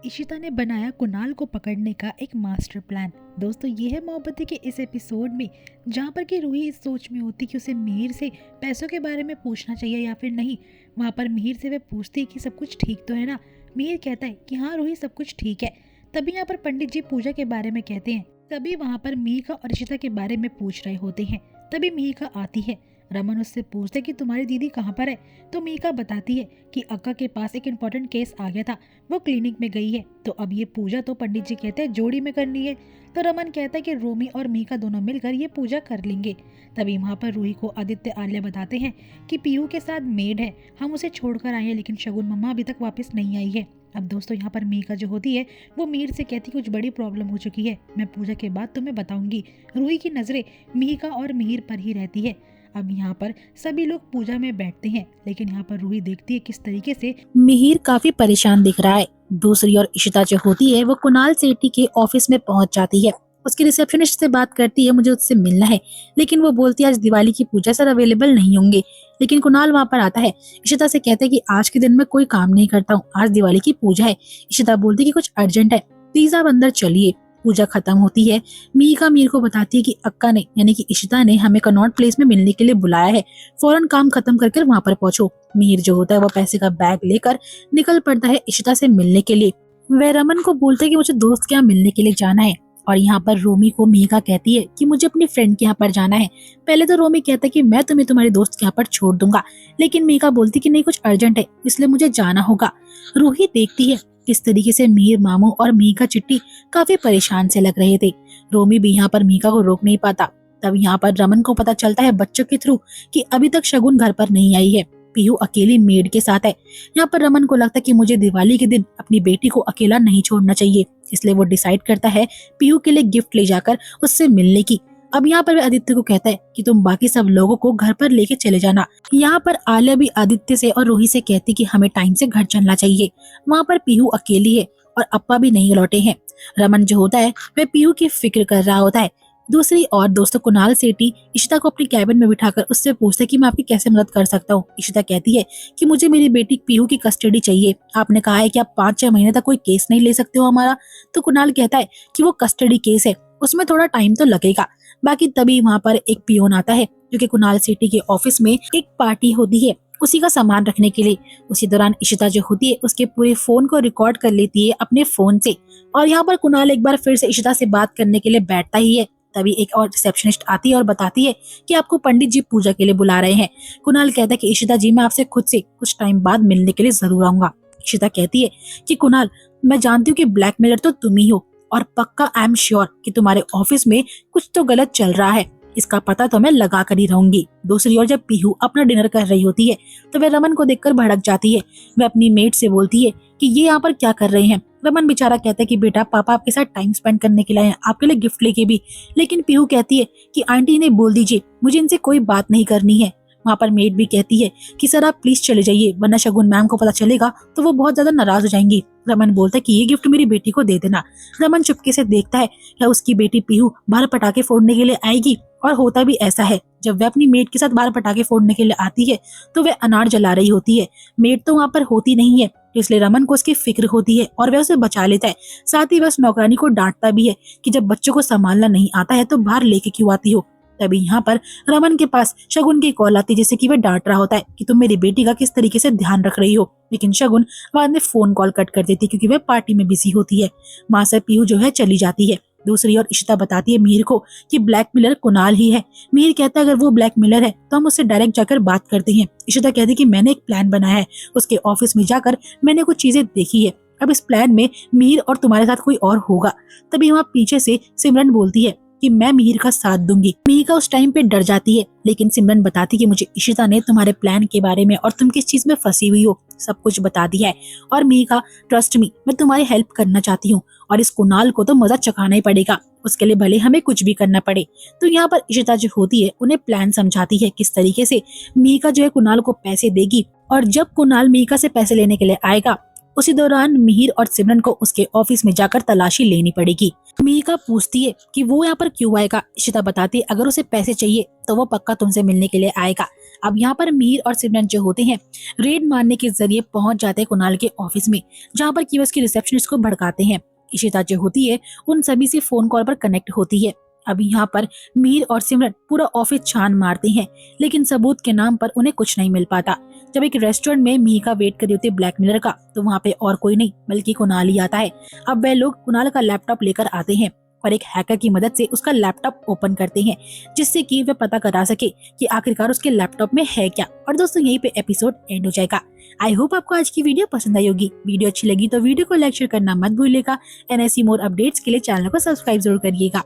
इशिता ने बनाया कुणाल को पकड़ने का एक मास्टर प्लान। दोस्तों ये है मोहब्बतें के इस एपिसोड में, जहाँ पर कि रूही इस सोच में होती कि उसे मिहिर से पैसों के बारे में पूछना चाहिए या फिर नहीं। वहाँ पर मिहिर से वे पूछती है कि सब कुछ ठीक तो है ना। मिहिर कहता है कि हाँ रूही सब कुछ ठीक है। तभी यहाँ पर पंडित जी पूजा के बारे में कहते हैं। तभी वहाँ पर मिहिर और इशिता के बारे में पूछ रहे होते हैं। तभी मिहिर आती है। रमन उससे पूछते कि तुम्हारी दीदी कहाँ पर है। तो मीका बताती है कि अक्का के पास एक इम्पोर्टेंट केस आ गया था, वो क्लिनिक में गई है। तो अब ये पूजा तो पंडित जी कहते हैं जोड़ी में करनी है। तो रमन कहता है कि रोमी और मीका दोनों मिलकर ये पूजा कर लेंगे। तभी वहाँ पर रूही को आदित्य आलिया बताते हैं कि पीहू के साथ मेड है, हम उसे छोड़कर आए हैं, लेकिन शगुन मम्मा अभी तक वापस नहीं आई है। अब दोस्तों यहाँ पर मीका जो होती है वो मीर से कहती कुछ बड़ी प्रॉब्लम हो चुकी है, मैं पूजा के बाद तुम्हें बताऊंगी। रूही की नजरें मीका और मिहिर पर ही रहती है। अब यहाँ पर सभी लोग पूजा में बैठते हैं, लेकिन यहाँ पर रूही देखती है किस तरीके से मिहिर काफी परेशान दिख रहा है। दूसरी ओर इशिता जो होती है वो कुणाल सेठी के ऑफिस में पहुंच जाती है। उसकी रिसेप्शनिस्ट से बात करती है, मुझे उससे मिलना है, लेकिन वो बोलती है आज दिवाली की पूजा सर अवेलेबल नहीं होंगे। लेकिन कुणाल वहाँ पर आता है, इशिता से कहते हैं कि आज के दिन में कोई काम नहीं करता हूँ, आज दिवाली की पूजा है। इशिता बोलती है कि कुछ अर्जेंट है, प्लीज आप अंदर चलिए। पूजा खत्म होती है। मीका मीर को बताती है कि अक्का ने यानी कि इशिता ने हमें कनॉट प्लेस में मिलने के लिए बुलाया है, फौरन काम खत्म करके वहाँ पर पहुंचो। मीर जो होता है वो पैसे का बैग लेकर निकल पड़ता है इशिता से मिलने के लिए। वह रमन को बोलते है कि मुझे दोस्त के यहाँ मिलने के लिए जाना है। और यहाँ पर रोमी को मीका कहती है कि मुझे अपनी फ्रेंड के यहाँ पर जाना है। पहले तो रोमी कहता है कि मैं तुम्हें तुम्हारे दोस्त के यहाँ पर छोड़ दूंगा, लेकिन मीका बोलती कि नहीं कुछ अर्जेंट है इसलिए मुझे जाना होगा। रूही देखती है किस तरीके से मीर मामू और मीका चिट्टी काफी परेशान से लग रहे थे। रोमी भी यहाँ पर मीका को रोक नहीं पाता। तब यहाँ पर रमन को पता चलता है बच्चों के थ्रू कि अभी तक शगुन घर पर नहीं आई है, पीहू अकेली मेड के साथ है। यहाँ पर रमन को लगता है कि मुझे दिवाली के दिन अपनी बेटी को अकेला नहीं छोड़ना चाहिए, इसलिए वो डिसाइड करता है पीहू के लिए गिफ्ट ले जाकर उससे मिलने की। अब यहाँ पर आदित्य को कहता है कि तुम बाकी सब लोगों को घर पर लेके चले जाना। यहाँ पर आलिया भी आदित्य से और रूही से कहती कि हमें टाइम से घर चलना चाहिए। वहाँ पर पीहू अकेली है और अप्पा भी नहीं लौटे हैं। रमन जो होता है वह पीहू की फिक्र कर रहा होता है। दूसरी और दोस्तों कुणाल सेठी इशिता को अपनी कैबिन में बिठाकर उससे पूछते हैं कि मैं आपकी कैसे मदद कर सकता हूँ। इशिता कहती है कि मुझे मेरी बेटी पीहू की कस्टडी चाहिए, आपने कहा है कि आप 5-6 महीने तक कोई केस नहीं ले सकते हो हमारा। तो कुणाल कहता है कि वो कस्टडी केस है, उसमें थोड़ा टाइम तो लगेगा। बाकी तभी वहाँ पर एक पियोन आता है जो कि कुणाल सेठी के ऑफिस में एक पार्टी होती है उसी का सामान रखने के लिए। उसी दौरान इशिता जो होती है उसके पूरे फोन को रिकॉर्ड कर लेती है अपने फोन से। और यहाँ पर कुणाल एक बार फिर से इशिता से बात करने के लिए बैठता ही है। तभी एक और रिसेप्शनिस्ट आती है और बताती है कि आपको पंडित जी पूजा के लिए बुला रहे हैं। कुणाल कहता है कि इशिता जी मैं आपसे खुद से कुछ टाइम बाद मिलने के लिए जरूर आऊंगा। इशिता कहती है कि कुणाल मैं जानती हूँ कि ब्लैकमेलर तो तुम ही हो और पक्का आई एम श्योर कि तुम्हारे ऑफिस में कुछ तो गलत चल रहा है, इसका पता तो मैं लगा कर ही रहूंगी। दूसरी ओर जब पीहू अपना डिनर कर रही होती है तो वह रमन को देखकर भड़क जाती है। वह अपनी मेट से बोलती है कि ये यहाँ पर क्या कर रहे हैं। रमन बेचारा कहता है कि बेटा पापा आपके साथ टाइम स्पेंड करने के लिए आए हैं, आपके लिए गिफ्ट लेके भी। लेकिन पीहू कहती है कि आंटी ने बोल दीजिए मुझे इनसे कोई बात नहीं करनी है। वहाँ पर मेड भी कहती है कि सर आप प्लीज चले जाइए, वरना शगुन मैम को पता चलेगा तो वो बहुत ज्यादा नाराज हो जाएंगी। रमन बोलता है कि ये गिफ्ट मेरी बेटी को दे देना। रमन चुपके से देखता है क्या उसकी बेटी पीहू बाहर पटाखे फोड़ने के लिए आएगी, और होता भी ऐसा है। जब वह अपनी मेड के साथ बाहर पटाखे फोड़ने के लिए आती है तो वह अनार जला रही होती है। मेड तो वहाँ पर होती नहीं है, इसलिए रमन को उसकी फिक्र होती है और वह उसे बचा लेता है। साथ ही वह उस नौकरानी को डांटता भी है कि जब बच्चों को संभालना नहीं आता है तो बाहर लेके क्यों आती हो। तभी यहाँ पर रमन के पास शगुन की कॉल आती है जिससे कि वह डांट रहा होता है कि तुम मेरी बेटी का किस तरीके से ध्यान रख रही हो। लेकिन शगुन बाद में फोन कॉल कट कर देती है क्योंकि वह पार्टी में बिजी होती है। वहां से पीहू जो है चली जाती है। दूसरी ओर इशिता बताती है मिहिर को कि ब्लैकमेलर कुणाल ही है। मिहिर कहता है अगर वो ब्लैकमेलर है तो हम उससे डायरेक्ट जाकर बात करते हैं। इशिता कहती है कि मैंने एक प्लान बनाया है, उसके ऑफिस में जाकर मैंने कुछ चीजें देखी है, अब इस प्लान में मिहिर और तुम्हारे साथ कोई और होगा। तभी वहाँ पीछे से सिमरन बोलती है कि मैं मिहिर का साथ दूंगी। मिहिर उस टाइम पे डर जाती है, लेकिन सिमरन बताती कि मुझे इशिता ने तुम्हारे प्लान के बारे में और तुम किस चीज में फंसी हुई हो सब कुछ बता दिया है। और मिहिर ट्रस्ट मी मैं तुम्हारी हेल्प करना चाहती हूँ और इस कुणाल को तो मजा चखाना ही पड़ेगा, उसके लिए भले हमें कुछ भी करना पड़े। तो यहाँ पर इशिता जो होती है उन्हें प्लान समझाती है किस तरीके से मिहिर जो है कुणाल को पैसे देगी, और जब कुणाल मिहिर से पैसे लेने के लिए आएगा उसी दौरान मिहिर और सिमरन को उसके ऑफिस में जाकर तलाशी लेनी पड़ेगी। मिहिर पूछती है कि वो यहाँ पर क्यों आएगा। इशिता बताती है अगर उसे पैसे चाहिए तो वो पक्का तुमसे मिलने के लिए आएगा। अब यहाँ पर मीर और सिमरन जो होते हैं रेड मारने के जरिए पहुंच जाते हैं कुणाल के ऑफिस में, जहाँ पर कि उसकी रिसेप्शनिस्ट को भड़काते हैं। इशिता जो होती है उन सभी से फोन कॉल पर कनेक्ट होती है। अब यहाँ पर मीर और सिमरन पूरा ऑफिस छान मारते हैं, लेकिन सबूत के नाम पर उन्हें कुछ नहीं मिल पाता। जब एक रेस्टोरेंट में मीर का वेट कर रही होती है ब्लैकमेलर का, तो वहाँ पे और कोई नहीं बल्कि कुणाल ही आता है। अब वह लोग कुणाल का लैपटॉप लेकर आते हैं और एक हैकर की मदद से उसका लैपटॉप ओपन करते हैं, जिससे कि वह पता करा सके कि आखिरकार उसके लैपटॉप में है क्या। और दोस्तों यहीं पे एपिसोड एंड हो जाएगा। आई होप आपको आज की वीडियो पसंद आई होगी। वीडियो अच्छी लगी तो वीडियो को लाइक शेयर करना मत भूलिएगा। एंड ऐसी मोर अपडेट्स के लिए चैनल को सब्सक्राइब जरूर करिएगा।